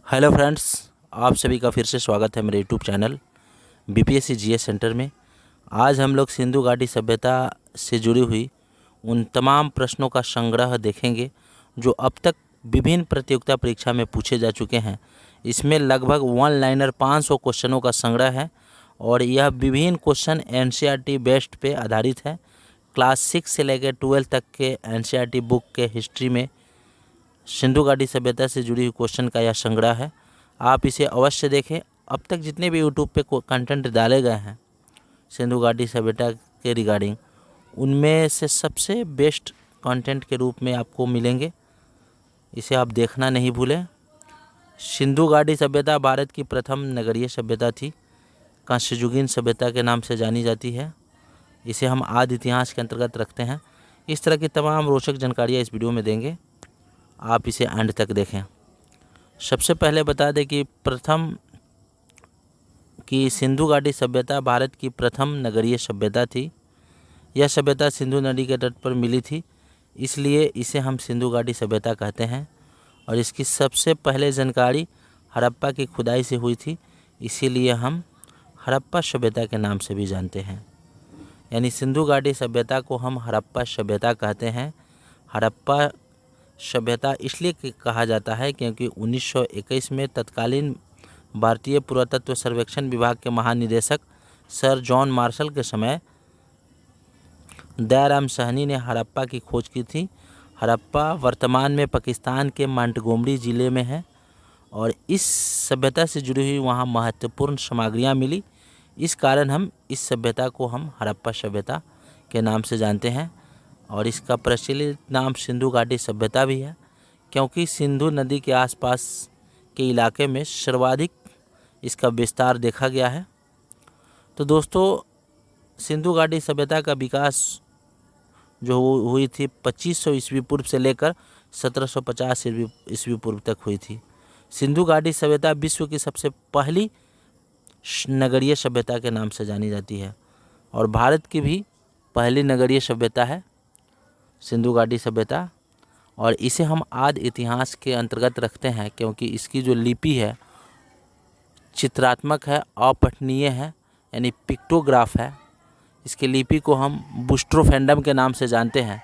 Hello friends, आप सभी का फिर से स्वागत है मेरे YouTube channel BPSC GS centre में। आज हम लोग सिंधु घाटी सभ्यता से जुड़ी हुई उन तमाम प्रश्नों का संग्रह देखेंगे जो अब तक विभिन्न प्रतियोगिता परीक्षा में पूछे जा चुके हैं। इसमें लगभग वन लाइनर 500 क्वेश्चनों का संग्रह है और यह विभिन्न क्वेश्चन एनसीईआरटी बेस्ड पे आधारित है। क्लास 6 से लेकर 12 तक के एनसीईआरटी बुक के हिस्ट्री में सिंधु घाटी सभ्यता से जुड़ी हुई क्वेश्चन का यह संग्रह है। आप इसे अवश्य देखें। अब तक जितने भी यूट्यूब पे कंटेंट डाले गए हैं सिंधु घाटी सभ्यता के रिगार्डिंग, उनमें से सबसे बेस्ट कंटेंट के रूप में आपको मिलेंगे। इसे आप देखना नहीं भूलें। सिंधु घाटी सभ्यता भारत की प्रथम नगरीय सभ्यता थी। कांस्ययुगीन सभ्यता के नाम से जानी जाती है। इसे हम आदि इतिहास के अंतर्गत रखते हैं। इस तरह की तमाम रोचक जानकारियाँ इस वीडियो में देंगे, आप इसे एंड तक देखें। सबसे पहले बता दें कि सिंधु घाटी सभ्यता भारत की प्रथम नगरीय सभ्यता थी। यह सभ्यता सिंधु नदी के तट पर मिली थी, इसलिए इसे हम सिंधु घाटी सभ्यता कहते हैं। और इसकी सबसे पहले जानकारी हड़प्पा की खुदाई से हुई थी, इसीलिए हम हड़प्पा सभ्यता के नाम से भी जानते हैं। यानी सिंधु घाटी सभ्यता को हम हड़प्पा सभ्यता कहते हैं। हड़प्पा सभ्यता इसलिए कहा जाता है क्योंकि 1921 में तत्कालीन भारतीय पुरातत्व सर्वेक्षण विभाग के महानिदेशक सर जॉन मार्शल के समय दयाराम साहनी ने हड़प्पा की खोज की थी। हड़प्पा वर्तमान में पाकिस्तान के मोंटगोमरी ज़िले में है और इस सभ्यता से जुड़ी हुई वहाँ महत्वपूर्ण सामग्रियाँ मिली। इस कारण हम इस सभ्यता को हम हड़प्पा सभ्यता के नाम से जानते हैं। और इसका प्रचलित नाम सिंधु घाटी सभ्यता भी है क्योंकि सिंधु नदी के आसपास के इलाके में सर्वाधिक इसका विस्तार देखा गया है। तो दोस्तों, सिंधु घाटी सभ्यता का विकास जो हुई थी 2500 ईस्वी पूर्व से लेकर 1750 ईस्वी पूर्व तक हुई थी। सिंधु घाटी सभ्यता विश्व की सबसे पहली नगरीय सभ्यता के नाम से जानी जाती है और भारत की भी पहली नगरीय सभ्यता है सिंधु घाटी सभ्यता। और इसे हम आदि इतिहास के अंतर्गत रखते हैं क्योंकि इसकी जो लिपि है चित्रात्मक है, अपठनीय है, यानी पिक्टोग्राफ है। इसकी लिपि को हम बुस्ट्रोफेंडम के नाम से जानते हैं।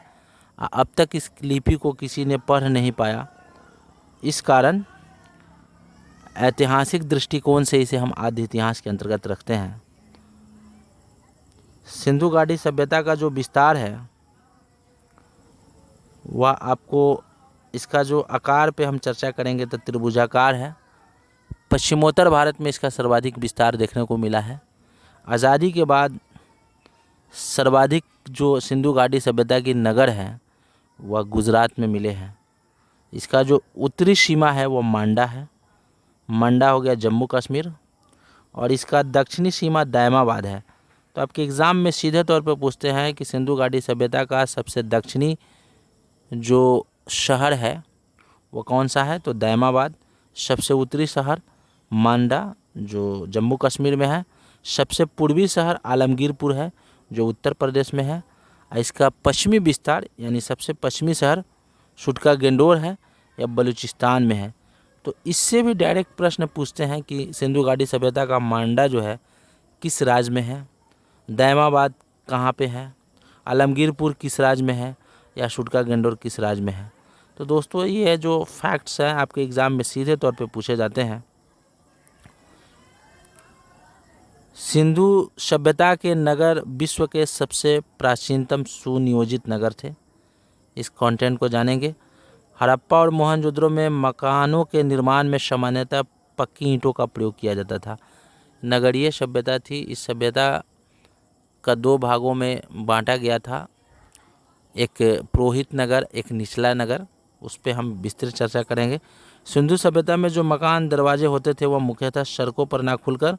अब तक इस लिपि को किसी ने पढ़ नहीं पाया। इस कारण ऐतिहासिक दृष्टिकोण से इसे हम आदि इतिहास के अंतर्गत रखते हैं। सिंधु घाटी सभ्यता का जो विस्तार है वह आपको इसका जो आकार पे हम चर्चा करेंगे तो त्रिभुजाकार है। पश्चिमोत्तर भारत में इसका सर्वाधिक विस्तार देखने को मिला है। आज़ादी के बाद सर्वाधिक जो सिंधु घाटी सभ्यता की नगर है वह गुजरात में मिले हैं। इसका जो उत्तरी सीमा है वह मांडा है। मांडा हो गया जम्मू कश्मीर। और इसका दक्षिणी सीमा दायमाबाद है। तो आपके एग्ज़ाम में सीधे तौर पर पूछते हैं कि सिंधु घाटी सभ्यता का सबसे दक्षिणी जो शहर है वो कौन सा है, तो दायमाबाद। सबसे उत्तरी शहर मांडा जो जम्मू कश्मीर में है। सबसे पूर्वी शहर आलमगीरपुर है जो उत्तर प्रदेश में है। इसका पश्चिमी विस्तार यानी सबसे पश्चिमी शहर सुटका गेंडोर है या बलूचिस्तान में है। तो इससे भी डायरेक्ट प्रश्न पूछते हैं कि सिंधु घाटी सभ्यता का मांडा जो है किस राज्य में है, दायमाबाद कहाँ पे है, आलमगीरपुर किस राज्य में है या सुटका गेंडोर किस राज्य में है। तो दोस्तों, ये जो फैक्ट्स हैं आपके एग्ज़ाम में सीधे तौर पे पूछे जाते हैं। सिंधु सभ्यता के नगर विश्व के सबसे प्राचीनतम सुनियोजित नगर थे। इस कंटेंट को जानेंगे। हड़प्पा और मोहनजोदड़ो में मकानों के निर्माण में सामान्यतः पक्की ईंटों का प्रयोग किया जाता था। नगरीय सभ्यता थी। इस सभ्यता का दो भागों में बांटा गया था, एक पुरोहित नगर, एक निचला नगर। उस पर हम विस्तृत चर्चा करेंगे। सिंधु सभ्यता में जो मकान दरवाजे होते थे वह मुख्यतः सड़कों पर ना खुलकर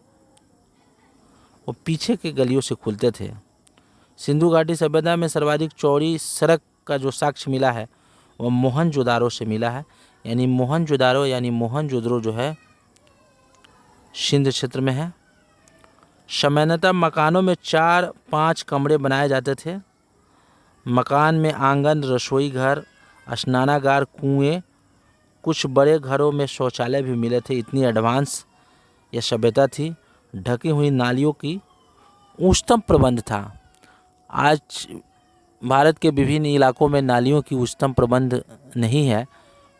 वो पीछे के गलियों से खुलते थे। सिंधु घाटी सभ्यता में सर्वाधिक चौड़ी सड़क का जो साक्ष्य मिला है वह मोहनजोदारो से मिला है। यानी मोहनजोदड़ो जो है सिंध क्षेत्र में है। सामान्यतः मकानों में 4-5 कमरे बनाए जाते थे। मकान में आंगन, रसोई घर, स्नानागार, कुएं कुछ बड़े घरों में शौचालय भी मिले थे। इतनी एडवांस यह सभ्यता थी। ढकी हुई नालियों की उच्चतम प्रबंध था। आज भारत के विभिन्न इलाकों में नालियों की उच्चतम प्रबंध नहीं है,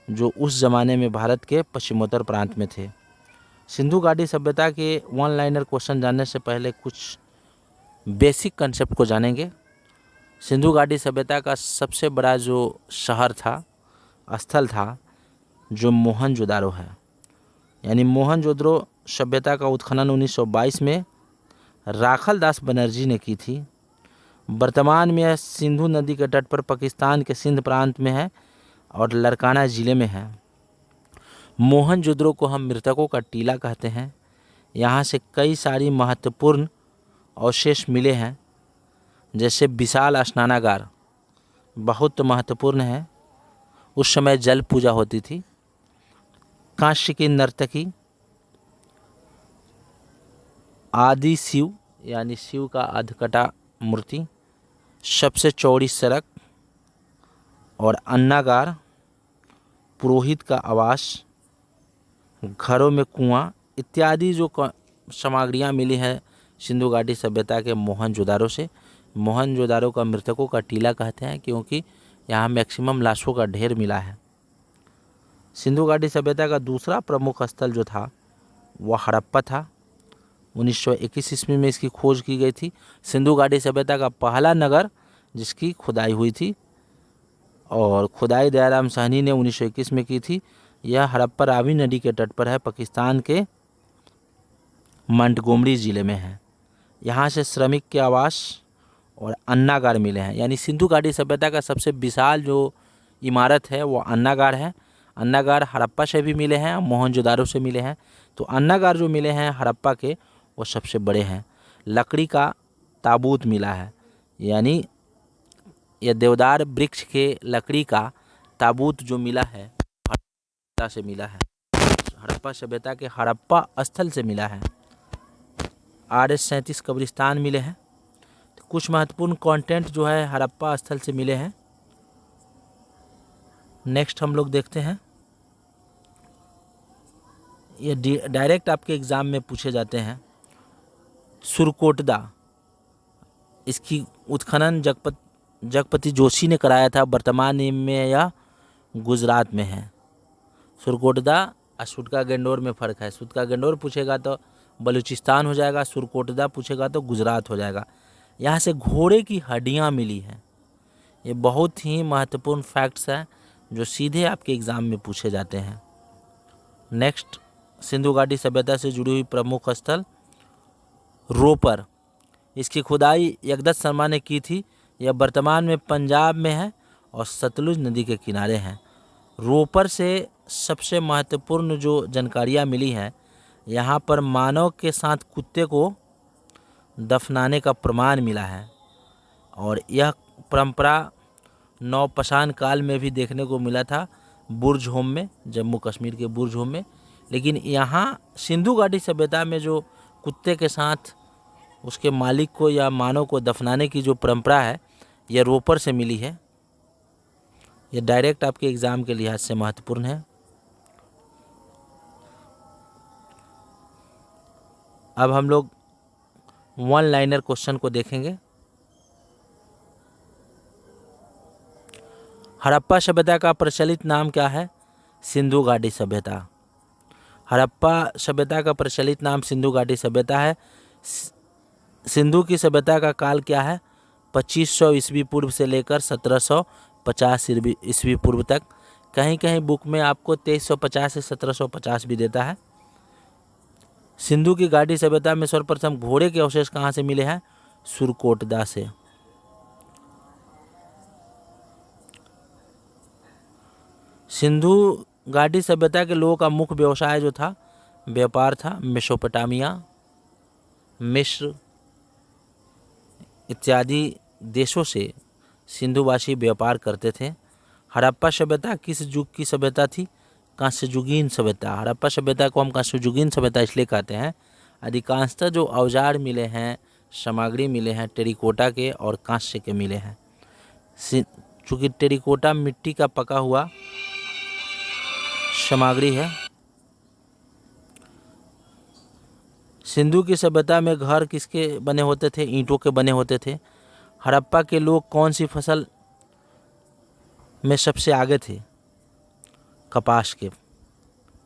जो उस ज़माने में भारत के पश्चिमोत्तर प्रांत में थे। सिंधु घाटी सभ्यता के वन लाइनर क्वेश्चन जानने से पहले कुछ बेसिक कंसेप्ट को जानेंगे। सिंधु घाटी सभ्यता का सबसे बड़ा जो शहर था, स्थल था, जो मोहनजोदारो है। यानी मोहनजोदड़ो सभ्यता का उत्खनन 1922 में राखल दास बनर्जी ने की थी। वर्तमान में यह सिंधु नदी के तट पर पाकिस्तान के सिंध प्रांत में है और लरकाना ज़िले में है। मोहनजोदड़ो को हम मृतकों का टीला कहते हैं। यहाँ से कई सारी महत्वपूर्ण अवशेष मिले हैं, जैसे विशाल स्नानागार बहुत महत्वपूर्ण है, उस समय जल पूजा होती थी। कांस्य की नर्तकी, आदि शिव यानी शिव का अधकटा मूर्ति, सबसे चौड़ी सड़क और अन्नागार, पुरोहित का आवास, घरों में कुआं इत्यादि जो सामग्रियाँ मिली हैं सिंधु घाटी सभ्यता के मोहनजोदारो से। मोहनजोदारो का मृतकों का टीला कहते हैं क्योंकि यहाँ मैक्सिमम लाशों का ढेर मिला है। सिंधु घाटी सभ्यता का दूसरा प्रमुख स्थल जो था वह हड़प्पा था। 1921 ईस्वी में इसकी खोज की गई थी। सिंधु घाटी सभ्यता का पहला नगर जिसकी खुदाई हुई थी और खुदाई दयाराम साहनी ने 1921 में की थी। यह हड़प्पा रावी नदी के तट पर है, पाकिस्तान के मंटगोमरी ज़िले में है। यहाँ से श्रमिक के आवास और अन्नागार मिले हैं। यानी सिंधु घाटी सभ्यता का सबसे विशाल जो इमारत है वो अन्नागार है। अन्नागार हड़प्पा से भी मिले हैं, मोहनजोदारो से मिले हैं। तो अन्नागार जो मिले हैं हड़प्पा के वो सबसे बड़े हैं। लकड़ी का ताबूत मिला है, यानी यह देवदार वृक्ष के लकड़ी का ताबूत जो मिला है हड़प्पा से मिला है। हड़प्पा सभ्यता के हड़प्पा स्थल से मिला है। RS-37 कब्रिस्तान मिले हैं। तो कुछ महत्वपूर्ण कंटेंट जो है हड़प्पा स्थल से मिले हैं। नेक्स्ट हम लोग देखते हैं, ये डायरेक्ट आपके एग्ज़ाम में पूछे जाते हैं। सुरकोटदा, इसकी उत्खनन जगपति जोशी ने कराया था। वर्तमान में यह गुजरात में है। सुरकोटदा और सुटका गेंडोर में फ़र्क है। सुटका गेंडोर पूछेगा तो बलूचिस्तान हो जाएगा, सुरकोटदा पूछेगा तो गुजरात हो जाएगा। यहाँ से घोड़े की हड्डियाँ मिली हैं। ये बहुत ही महत्वपूर्ण फैक्ट्स हैं जो सीधे आपके एग्ज़ाम में पूछे जाते हैं। नेक्स्ट, सिंधु घाटी सभ्यता से जुड़ी हुई प्रमुख स्थल रोपर, इसकी खुदाई यगदत्त शर्मा ने की थी। यह वर्तमान में पंजाब में है और सतलुज नदी के किनारे हैं। रोपर से सबसे महत्वपूर्ण जो जानकारियाँ मिली हैं, यहाँ पर मानव के साथ कुत्ते को दफनाने का प्रमाण मिला है और यह परंपरा नौपाषाण काल में भी देखने को मिला था बुर्ज होम में, जम्मू कश्मीर के बुर्ज होम में। लेकिन यहाँ सिंधु घाटी सभ्यता में जो कुत्ते के साथ उसके मालिक को या मानव को दफनाने की जो परंपरा है, यह रोपर से मिली है। यह डायरेक्ट आपके एग्ज़ाम के लिहाज से महत्वपूर्ण है। अब हम लोग वन लाइनर क्वेश्चन को देखेंगे। हड़प्पा सभ्यता का प्रचलित नाम क्या है? सिंधु घाटी सभ्यता। हड़प्पा सभ्यता का प्रचलित नाम सिंधु घाटी सभ्यता है। सिंधु की सभ्यता का काल क्या है? 2500 ईस्वी पूर्व से लेकर 1750 ईस्वी पूर्व तक। कहीं कहीं बुक में आपको 2350 से 1750 भी देता है। सिंधु की घाटी सभ्यता में सर्वप्रथम घोड़े के अवशेष कहाँ से मिले हैं? सुरकोटदा से। सिंधु घाटी सभ्यता के लोगों का मुख्य व्यवसाय जो था व्यापार था। मेसोपोटामिया, मिस्र इत्यादि देशों से सिंधुवासी व्यापार करते थे। हड़प्पा सभ्यता किस युग की सभ्यता थी? कांस्ययुगीन सभ्यता। हड़प्पा सभ्यता को हम कांस्ययुगीन सभ्यता इसलिए कहते हैं, अधिकांशतः जो औजार मिले हैं, सामग्री मिले हैं, टेरिकोटा के और कांस्य के मिले हैं। चूँकि टेरिकोटा मिट्टी का पका हुआ सामग्री है। सिंधु की सभ्यता में घर किसके बने होते थे? ईंटों के बने होते थे। हड़प्पा के लोग कौन सी फसल में सबसे आगे थे? कपास के।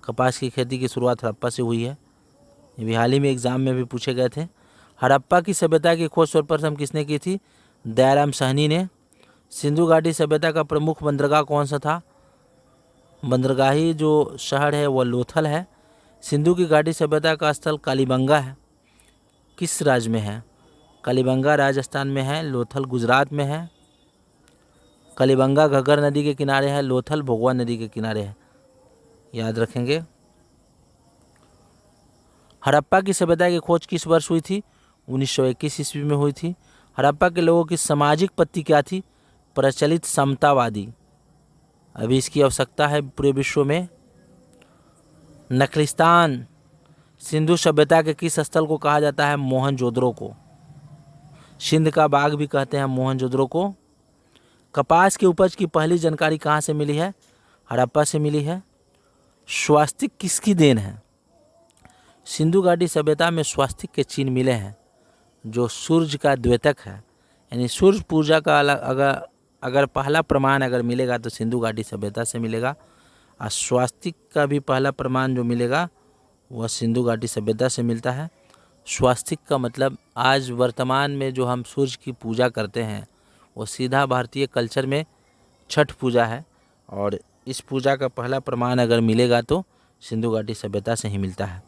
कपास की खेती की शुरुआत हड़प्पा से हुई है। ये भी हाल ही में एग्जाम में भी पूछे गए थे। हड़प्पा की सभ्यता की खोज सर्वप्रथम किसने की थी? दयाराम साहनी ने। सिंधु घाटी सभ्यता का प्रमुख बंदरगाह कौन सा था? बंदरगाही जो शहर है वह लोथल है। सिंधु की घाटी सभ्यता का स्थल कालीबंगा है। किस राज्य में है? कालीबंगा राजस्थान में है, लोथल गुजरात में है। कालीबंगा घग्गर नदी के किनारे है, लोथल भोगवा नदी के किनारे है, याद रखेंगे। हड़प्पा की सभ्यता की खोज किस वर्ष हुई थी? 1921 ईस्वी में हुई थी। हड़प्पा के लोगों की सामाजिक पत्ति क्या थी? प्रचलित समतावादी। अभी इसकी आवश्यकता है पूरे विश्व में। नखलिस्तान सिंधु सभ्यता के किस स्थल को कहा जाता है? मोहनजोदड़ो को। सिंध का बाग भी कहते हैं मोहनजोदड़ो को। कपास की उपज की पहली जानकारी कहाँ से मिली है? हड़प्पा से मिली है। स्वास्तिक किसकी देन है? सिंधु घाटी सभ्यता में स्वास्तिक के चिन्ह मिले हैं जो सूर्य का द्योतक है, यानी सूर्य पूजा का अगर पहला प्रमाण अगर मिलेगा तो सिंधु घाटी सभ्यता से मिलेगा। और स्वास्तिक का भी पहला प्रमाण जो मिलेगा वह सिंधु घाटी सभ्यता से मिलता है। स्वास्तिक का मतलब आज वर्तमान में जो हम सूर्य की पूजा करते हैं वो सीधा भारतीय कल्चर में छठ पूजा है, और इस पूजा का पहला प्रमाण अगर मिलेगा तो सिंधु घाटी सभ्यता से ही मिलता है।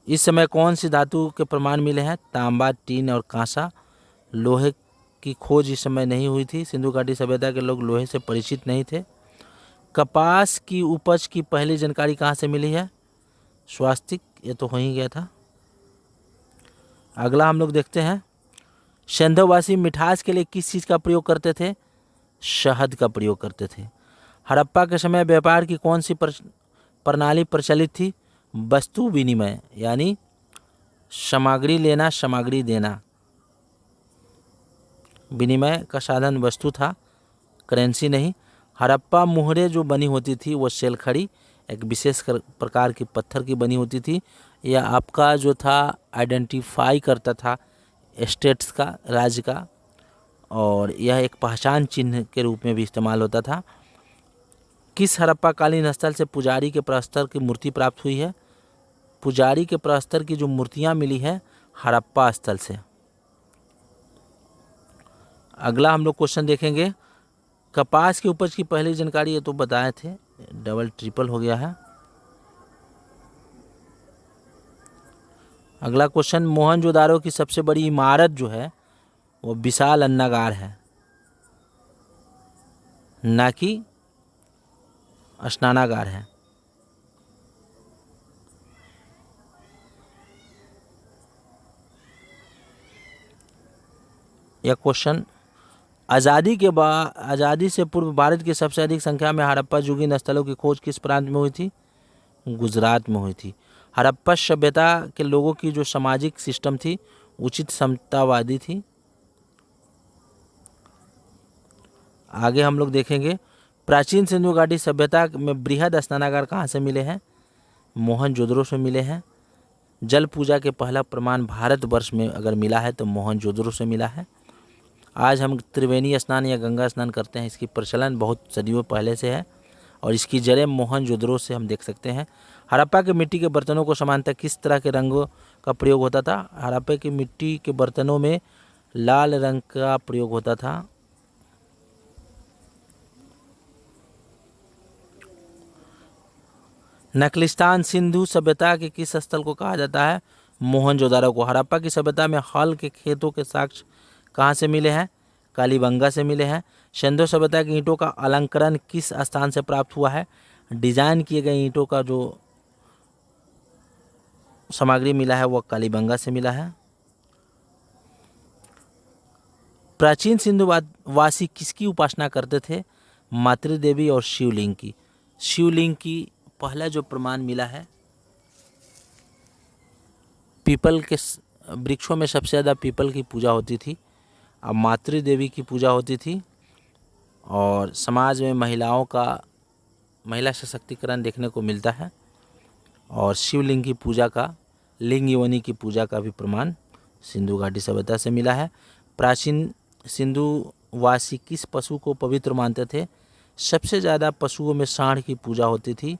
इस समय कौन सी धातु के प्रमाण मिले हैं? तांबा, टीन और कांसा। लोहे की खोज इस समय नहीं हुई थी। सिंधु घाटी सभ्यता के लोग लोहे से परिचित नहीं थे। कपास की उपज की पहली जानकारी कहाँ से मिली है? स्वास्तिक, ये तो हो ही गया था। अगला हम लोग देखते हैं, सिंधुवासी मिठास के लिए किस चीज़ का प्रयोग करते थे? शहद का प्रयोग करते थे। हड़प्पा के समय व्यापार की कौन सी प्रणाली प्रचलित थी? वस्तु विनिमय, यानी सामग्री लेना सामग्री देना। विनिमय का साधन वस्तु था, करेंसी नहीं। हड़प्पा मुहरे जो बनी होती थी वो शेलखड़ी, एक विशेष प्रकार की पत्थर की बनी होती थी। यह आपका जो था आइडेंटिफाई करता था स्टेट्स का, राज्य का, और यह एक पहचान चिन्ह के रूप में भी इस्तेमाल होता था। किस हड़प्पा कालीन स्थल से पुजारी के प्रस्तर की मूर्ति प्राप्त हुई है? पुजारी के प्रस्तर की जो मूर्तियां मिली है हड़प्पा स्थल से। अगला हम लोग क्वेश्चन देखेंगे, कपास की उपज की पहली जानकारी, ये तो बताए थे, डबल ट्रिपल हो गया है। अगला क्वेश्चन, मोहनजोदारो की सबसे बड़ी इमारत जो है वो विशाल अन्नागार है, ना कि स्नानागार है। यह क्वेश्चन, आज़ादी से पूर्व भारत की सबसे अधिक संख्या में हड़प्पा युगीन स्थलों की खोज किस प्रांत में हुई थी? गुजरात में हुई थी। हड़प्पा सभ्यता के लोगों की जो सामाजिक सिस्टम थी उचित समतावादी थी। आगे हम लोग देखेंगे, प्राचीन सिंधु घाटी सभ्यता में बृहद स्नानागार कहाँ से मिले हैं? मोहनजोदड़ो से मिले हैं। जल पूजा के पहला प्रमाण भारतवर्ष में अगर मिला है तो मोहनजोदड़ो से मिला है। आज हम त्रिवेणी स्नान या गंगा स्नान करते हैं, इसकी प्रचलन बहुत सदियों पहले से है और इसकी जड़ें मोहनजोदड़ो से हम देख सकते हैं। हड़प्पा के मिट्टी के बर्तनों को सामान्यतः किस तरह के रंगों का प्रयोग होता था? हड़प्पा की मिट्टी के बर्तनों में लाल रंग का प्रयोग होता था। नखलिस्तान सिंधु सभ्यता के किस स्थल को कहा जाता है? मोहनजोदारो को। हड़प्पा की सभ्यता में हल के खेतों के साक्ष्य कहाँ से मिले हैं? कालीबंगा से मिले हैं। सिंधु सभ्यता की ईंटों का अलंकरण किस स्थान से प्राप्त हुआ है? डिजाइन किए गए ईंटों का जो सामग्री मिला है वह कालीबंगा से मिला है। प्राचीन सिंधुवासी किसकी उपासना करते थे? मातृदेवी और शिवलिंग की। शिवलिंग की पहला जो प्रमाण मिला है, पीपल के वृक्षों में सबसे ज़्यादा पीपल की पूजा होती थी, अब मातृदेवी की पूजा होती थी, और समाज में महिलाओं का महिला सशक्तिकरण देखने को मिलता है। और शिवलिंग की पूजा का, लिंग योनि की पूजा का भी प्रमाण सिंधु घाटी सभ्यता से मिला है। प्राचीन सिंधुवासी किस पशु को पवित्र मानते थे? सबसे ज़्यादा पशुओं में सांड की पूजा होती थी।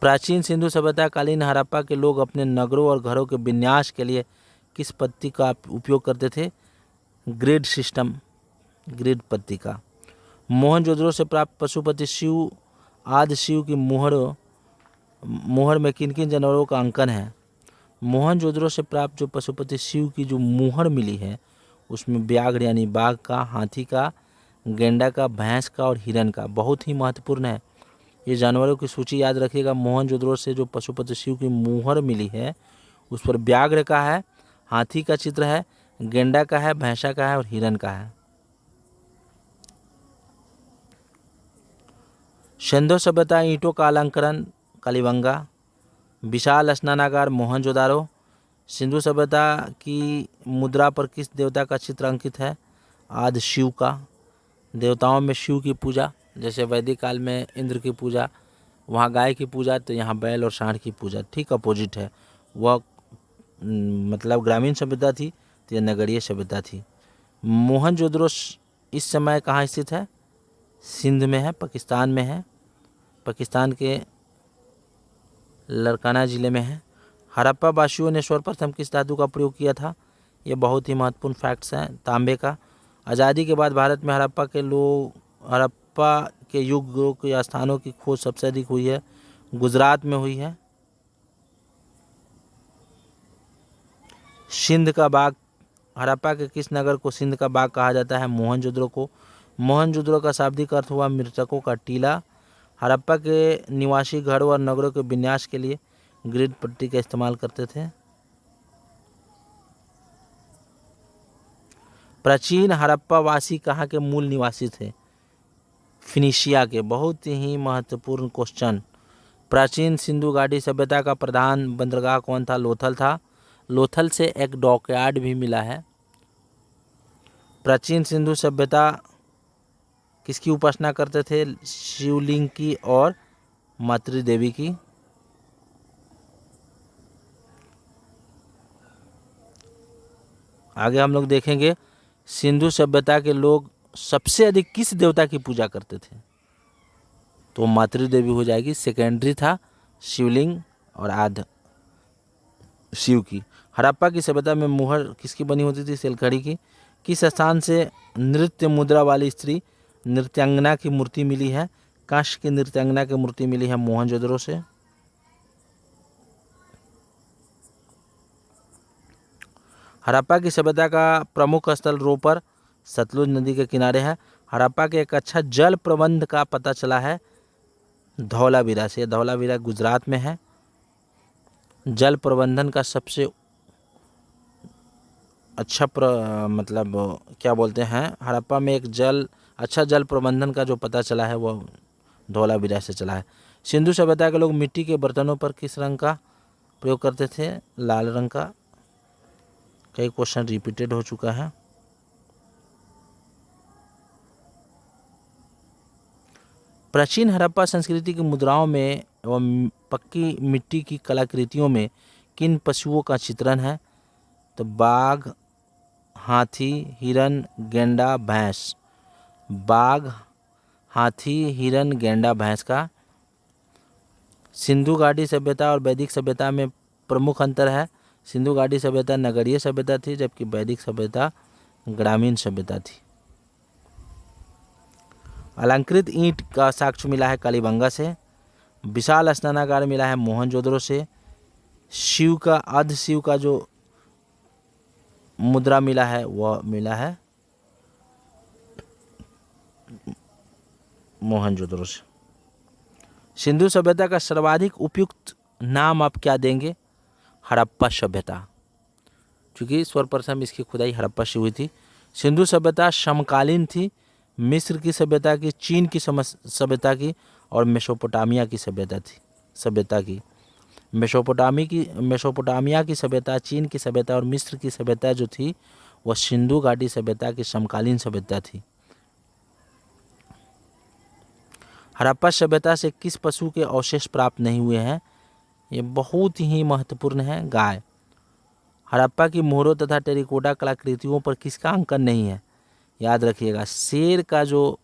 प्राचीन सिंधु सभ्यता कालीन हड़प्पा के लोग अपने नगरों और घरों के विन्यास के लिए किस पत्ती का उपयोग करते थे? ग्रिड सिस्टम, ग्रिड पत्ती का। मोहनजोदड़ो से प्राप्त पशुपति शिव आदि शिव की मुहर में किन किन जानवरों का अंकन है? मोहनजोदड़ो से प्राप्त जो पशुपति शिव की जो मुहर मिली है उसमें व्याघ्र यानी बाघ का, हाथी का, गेंडा का, भैंस का और हिरन का। बहुत ही महत्वपूर्ण है, ये जानवरों की सूची याद रखिएगा। मोहनजोदड़ो से जो पशुपति शिव की मुहर मिली है उस पर व्याघ्र का है, हाथी का चित्र है, गेंडा का है, भैंसा का है और हिरन का है। सिंधु सभ्यता ईंटों का अलंकरण कलिबंगा। विशाल स्नानागार मोहनजोदारो। सिंधु सभ्यता की मुद्रा पर किस देवता का चित्र अंकित है? आदि शिव का। देवताओं में शिव की पूजा, जैसे वैदिक काल में इंद्र की पूजा, वहाँ गाय की पूजा, तो यहाँ बैल और सांड की पूजा, ठीक अपोजिट है। वह मतलब ग्रामीण सभ्यता थी तो यह नगरीय सभ्यता थी। मोहनजोदड़ो इस समय कहाँ स्थित है? सिंध में है, पाकिस्तान में है, पाकिस्तान के लड़काना ज़िले में है। हड़प्पा वासियों ने सर्वप्रथम किस धातु का प्रयोग किया था? ये बहुत ही महत्वपूर्ण फैक्ट्स हैं। तांबे का। आज़ादी के बाद भारत में हड़प्पा के युग के स्थानों की खोज सबसे अधिक हुई है, गुजरात में हुई है। सिंध का बाग। हड़प्पा के किस नगर को सिंध का बाग कहा जाता है? मोहनजोदड़ो को। मोहनजोदड़ो का शाब्दिक अर्थ हुआ मृतकों का टीला। हड़प्पा के निवासी घरों और नगरों के विन्यास के लिए ग्रिड पट्टी का इस्तेमाल करते थे। प्राचीन हड़प्पा वासी कहाँ के मूल निवासी थे? फिनिशिया के। बहुत ही महत्वपूर्ण क्वेश्चन। प्राचीन सिंधु घाटी सभ्यता का प्रधान बंदरगाह कौन था? लोथल था। लोथल से एक डॉकयार्ड भी मिला है। प्राचीन सिंधु सभ्यता किसकी उपासना करते थे? शिवलिंग की और मातृदेवी की। आगे हम लोग देखेंगे सिंधु सभ्यता के लोग सबसे अधिक किस देवता की पूजा करते थे? तो मातृदेवी हो जाएगी। सेकेंडरी था शिवलिंग और आध शिव की। हड़प्पा की सभ्यता में मुहर किसकी बनी होती थी? सेलखड़ी की। किस स्थान से नृत्य मुद्रा वाली स्त्री नृत्यांगना की मूर्ति मिली है? कांस्य की नृत्यांगना की मूर्ति मिली है मोहनजोदड़ो से। हड़प्पा की सभ्यता का प्रमुख स्थल रोपर सतलुज नदी के किनारे है। हड़प्पा के एक अच्छा जल प्रबंध का पता चला है धौलावीरा से। धौलावीरा गुजरात में है। जल प्रबंधन का सबसे अच्छा मतलब क्या बोलते हैं, हड़प्पा में एक अच्छा जल प्रबंधन का जो पता चला है वो धौलावीरा से चला है। सिंधु सभ्यता के लोग मिट्टी के बर्तनों पर किस रंग का प्रयोग करते थे? लाल रंग का। कई क्वेश्चन रिपीटेड हो चुका है। प्राचीन हड़प्पा संस्कृति की मुद्राओं में एवं पक्की मिट्टी की कलाकृतियों में किन पशुओं का चित्रण है? तो बाघ, हाथी, हिरन, गेंडा, भैंस। बाघ, हाथी, हिरन, गेंडा, भैंस का। सिंधु घाटी सभ्यता और वैदिक सभ्यता में प्रमुख अंतर है। सिंधु घाटी सभ्यता नगरीय सभ्यता थी जबकि वैदिक सभ्यता ग्रामीण सभ्यता थी। अलंकृत ईंट का साक्ष्य मिला है कालीबंगा से। विशाल स्नानागार मिला है मोहनजोदड़ो से। शिव का अर्ध शिव का जो मुद्रा मिला है वह मिला है मोहनजोदड़ो से। सिंधु सभ्यता का सर्वाधिक उपयुक्त नाम आप क्या देंगे? हड़प्पा सभ्यता, क्योंकि सर्वप्रथम इसकी खुदाई हड़प्पा से हुई थी। सिंधु सभ्यता समकालीन थी मिस्र की सभ्यता की, चीन की सभ्यता की और मेसोपोटामिया की सभ्यता की। मेसोपोटामिया की सभ्यता, चीन की सभ्यता और मिस्र की सभ्यता जो थी वह सिंधु घाटी सभ्यता की समकालीन सभ्यता थी। हड़प्पा सभ्यता से किस पशु के अवशेष प्राप्त नहीं हुए हैं? ये बहुत ही महत्वपूर्ण है, गाय। हड़प्पा की मोहरों तथा टेरिकोटा कलाकृतियों पर किसका अंकन नहीं है? याद रखिएगा, शेर का जो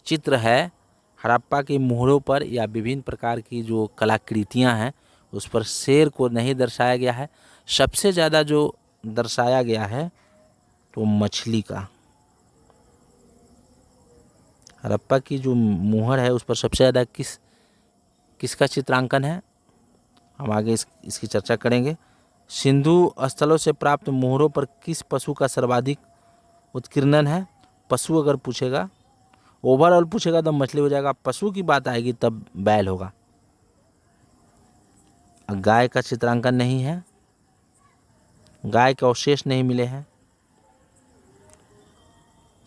चित्र है हड़प्पा की मोहरों पर या विभिन्न प्रकार की जो कलाकृतियां हैं उस पर शेर को नहीं दर्शाया गया है। सबसे ज़्यादा जो दर्शाया गया है तो मछली का। हड़प्पा की जो मोहर है उस पर सबसे ज़्यादा किसका चित्रांकन है? हम आगे इसकी चर्चा करेंगे। सिंधु स्थलों से प्राप्त मोहरों पर किस पशु का सर्वाधिक उत्कीर्णन है? पशु अगर पूछेगा, ओवरऑल पूछेगा तो मछली हो जाएगा, पशु की बात आएगी तब बैल होगा। गाय का चित्रांकन नहीं है, गाय के अवशेष नहीं मिले हैं।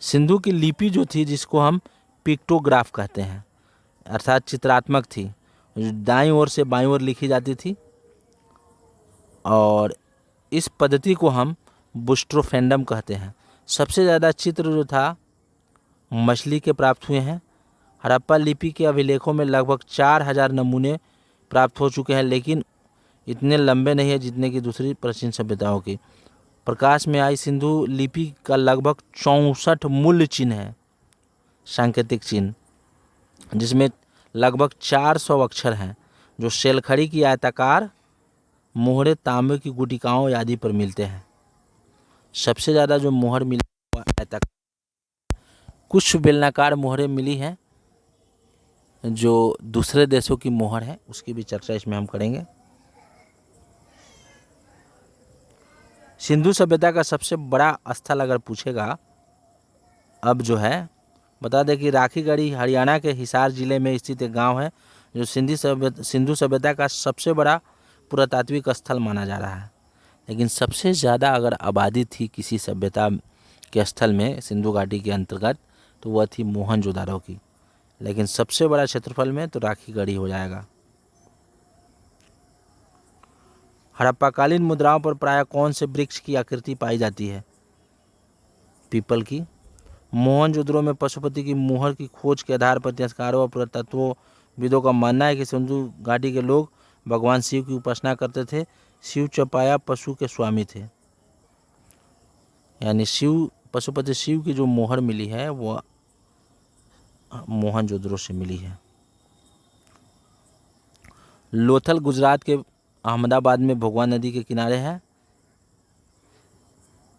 सिंधु की लिपि जो थी जिसको हम पिक्टोग्राफ कहते हैं, अर्थात चित्रात्मक थी, दाईं ओर से बाईं ओर लिखी जाती थी, और इस पद्धति को हम बुस्ट्रोफेंडम कहते हैं। सबसे ज़्यादा चित्र जो था मछली के प्राप्त हुए हैं। हड़प्पा लिपि के अभिलेखों में लगभग 4000 नमूने प्राप्त हो चुके हैं, लेकिन इतने लंबे नहीं है जितने की दूसरी प्राचीन सभ्यताओं की। प्रकाश में आई सिंधु लिपि का लगभग 64 मूल्य चिन्ह है, सांकेतिक चिन्ह, जिसमें लगभग 400 अक्षर हैं जो शेलखड़ी की आयताकार मोहरे तांबे की गुटिकाओं आदि पर मिलते हैं। सबसे ज़्यादा जो मोहर मिली वह आयताकार, कुछ बेलनाकार मोहरें मिली हैं जो दूसरे देशों की मोहर है, उसकी भी चर्चा इसमें हम करेंगे। सिंधु सभ्यता का सबसे बड़ा स्थल अगर पूछेगा अब जो है, बता दें कि राखीगढ़ी हरियाणा के हिसार जिले में स्थित एक गांव है जो सिंधु सभ्यता का सबसे बड़ा पुरातात्विक स्थल माना जा रहा है। लेकिन सबसे ज़्यादा अगर आबादी थी किसी सभ्यता के स्थल में सिंधु घाटी के अंतर्गत तो वह थी मोहनजोदारो की, लेकिन सबसे बड़ा क्षेत्रफल में तो राखीगढ़ी हो जाएगा। हड़प्पाकालीन मुद्राओं पर प्रायः कौन से वृक्ष की आकृति पाई जाती है? पीपल की। मोहनजोदड़ो में पशुपति की मुहर की खोज के आधार पर इतिहासकारों और पुरातत्वविदों का मानना है कि सिंधु घाटी के लोग भगवान शिव की उपासना करते थे। शिव चौपाया पशु के स्वामी थे, यानी पशुपति शिव की जो मोहर मिली है वह मोहनजोदड़ो से मिली है। लोथल गुजरात के अहमदाबाद में भगवान नदी के किनारे है।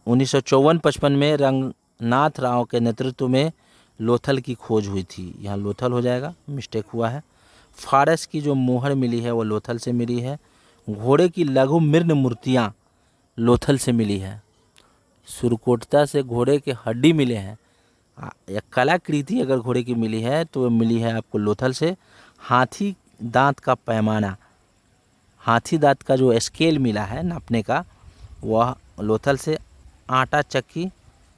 1954-55 में रंगनाथ राव के नेतृत्व में लोथल की खोज हुई थी। यहाँ लोथल हो जाएगा, मिस्टेक हुआ है। फारस की जो मोहर मिली है वो लोथल से मिली है। घोड़े की लघु मृण मूर्तियाँ लोथल से मिली है। सुरकोटता से घोड़े के हड्डी मिले हैं। एक कलाकृति अगर घोड़े की मिली है तो मिली है आपको लोथल से। हाथी दांत का पैमाना, हाथी दांत का जो स्केल मिला है नापने का वह लोथल से। आटा चक्की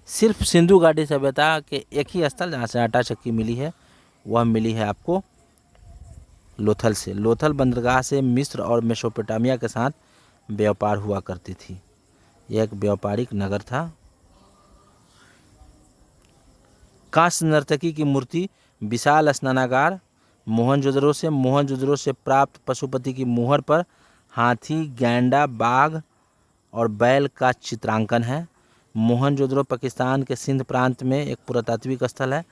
सिर्फ सिंधु घाटी सभ्यता के एक ही स्थल जहाँ से आटा चक्की मिली है वह मिली है आपको लोथल से। लोथल बंदरगाह से मिस्र और मेसोपोटामिया के साथ व्यापार हुआ करती थी, यह एक व्यापारिक नगर था। कांस्य नर्तकी की मूर्ति विशाल स्नानागार मोहनजोदड़ो से प्राप्त पशुपति की मुहर पर हाथी, गैंडा, बाघ और बैल का चित्रांकन है। मोहनजोदड़ो पाकिस्तान के सिंध प्रांत में एक पुरातात्विक स्थल है,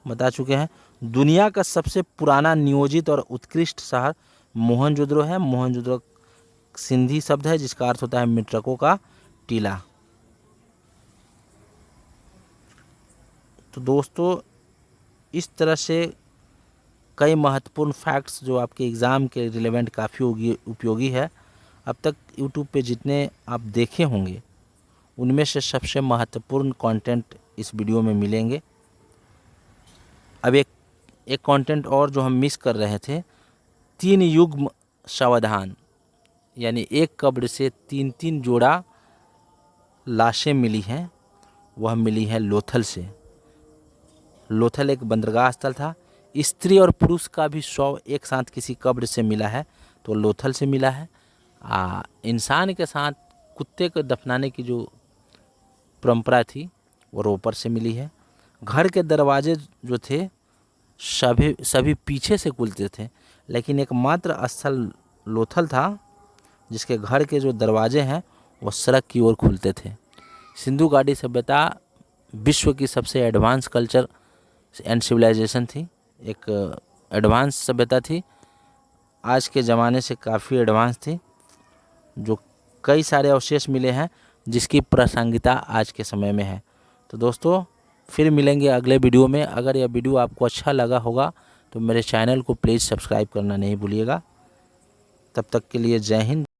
बता चुके हैं। दुनिया का सबसे पुराना नियोजित और उत्कृष्ट शहर मोहनजोदड़ो है। मोहनजोदड़ो सिंधी शब्द है जिसका अर्थ होता है मृतकों का टीला। तो दोस्तों इस तरह से कई महत्वपूर्ण फैक्ट्स जो आपके एग्ज़ाम के रिलेवेंट काफ़ी उपयोगी है। अब तक यूट्यूब पे जितने आप देखे होंगे उनमें से सबसे महत्वपूर्ण कंटेंट इस वीडियो में मिलेंगे। अब एक कंटेंट और जो हम मिस कर रहे थे, 3 युग्म सावधान, यानी एक कब्र से 3-3 जोड़ा लाशें मिली हैं, वह मिली है लोथल से। लोथल एक बंदरगाह स्थल था। स्त्री और पुरुष का भी शव एक साथ किसी कब्र से मिला है तो लोथल से मिला है। इंसान के साथ कुत्ते को दफनाने की जो परंपरा थी वो रोपर से मिली है। घर के दरवाजे जो थे सभी पीछे से खुलते थे, लेकिन एकमात्र स्थल लोथल था जिसके घर के जो दरवाजे हैं वो सड़क की ओर खुलते थे। सिंधु घाटी सभ्यता विश्व की सबसे एडवांस कल्चर एंड सिविलाइजेशन थी, एक एडवांस सभ्यता थी, आज के ज़माने से काफ़ी एडवांस थी, जो कई सारे अवशेष मिले हैं जिसकी प्रासंगिकता आज के समय में है। तो दोस्तों फिर मिलेंगे अगले वीडियो में। अगर यह वीडियो आपको अच्छा लगा होगा तो मेरे चैनल को प्लीज़ सब्सक्राइब करना नहीं भूलिएगा। तब तक के लिए जय हिंद।